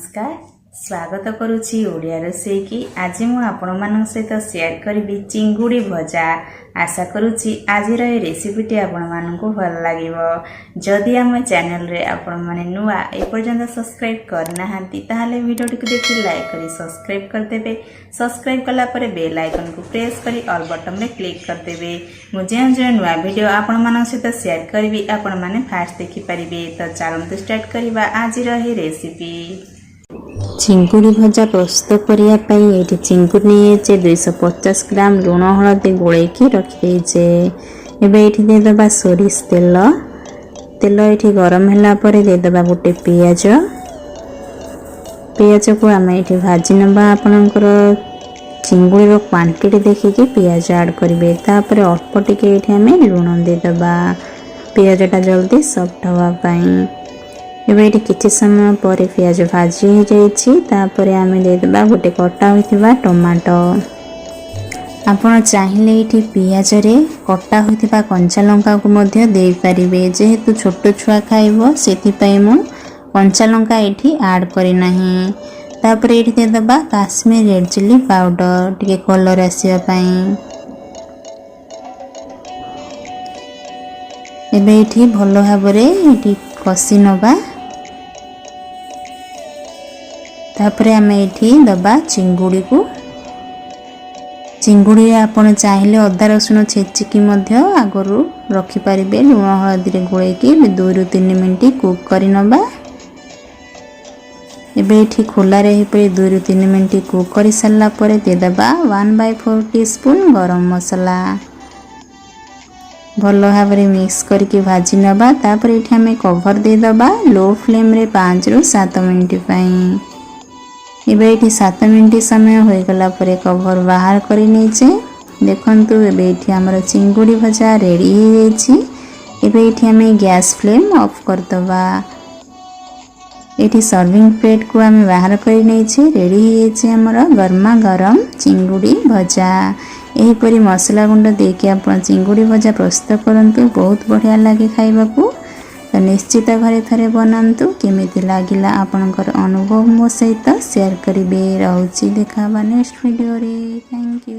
नमस्कार स्वागत करुछि ओडिया रोषेई की आज मु आपण मान सहित शेयर करी चिंगुड़ी भजा। आशा करुछि आज रेसिपीटी आपण मानकु भल लागिवो। जदि आम चैनल रे आपण माने नुआ ए पर्यंत सब्सक्राइब करना हांती ताहाले वीडियोटी को देखि लाइक करी सब्सक्राइब कर देबे। सब्सक्राइब कला परे बेल आइकन को प्रेस करी ऑल बटन रे क्लिक कर देबे। मु जे नुआ वीडियो आपण मान सहित शेयर करबी आपण माने फास्ट देखि परिबे। तो चलंतु स्टार्ट करिबा आज रही रेसिपी। चिंगुड़ी भजा प्रस्तुत करने ये चिंगुड़ी नहीं 250 ग्राम लुण हलदी गोलैकी रखीदे। एवं देदेबा सोरिष तेल तेल ये गरम है देदेबा गोटे पियाज पियाज को आम ये भाजी नवा आपणकर चिंगुड़ी क्वांटिटी देखिकी पियाज ऐड करेंगे। तापर अल्प टिके ये लुण देदेबा पियाजटा जल्दी सॉफ्ट होगापाई। एबे ये किछि समय पर पियाज भाजी हो जाइए आम देदेबा गोटे कटा होइथिबा टमाटो। आपण चाहिए ये पियाज रे कटा होइथिबा कंचा लंका को मध्य दे पारिबे। जेहेतु छोट छुआ खाइबो सेथिपई मु कंचा लंका एठी ऐड करि नाही। तापर ये देदेबा काश्मीर रेड चिली पाउडर टिके कलर आसीबा पई। एबे ये भलो भाबरे ये कसी नबा। तापर आम ये दबा चिंगुड़ी को। चिंगुड़ी आपन चाहिए अदा रसुण छेचिकी आगरू रखिपारे लुण हलदी गोलैकी 2 ରୁ 3 मिनट कुक कर नबा। एबे ये खोला 2 ରୁ 3 मिनट कुक कर सारा पर देदेबा 1/4 टीस्पून गरम मसला भल भाव मिक्स करके भाजी नबा। तापर ये आम कवर देदेबा लो फ्लेम रे 5 ରୁ 7 मिनट पाई। एबे ये 7 मिनट समय होगला पर कवर बाहर कर देखु। एबे ये आमर चिंगुड़ी भजा रेडी हो जाइए। एबे ये आम गैस फ्लेम ऑफ करदबा। ये सर्विंग प्लेट को आम बाहर कर रेडी हो आमर गरमा गरम चिंगुड़ी भजा। यहीपरि मसला गुंड देके आप चिंगुड़ी भजा प्रस्तुत करंतु बहुत बढ़िया लगे खाइबाकू। तो निश्चित घरे थरे बनातु केमिति लागिला आपनकर अनुभव मो सहित शेयर करिवे। रहउची देखाबा नेक्स्ट वीडियो रे। Thank you.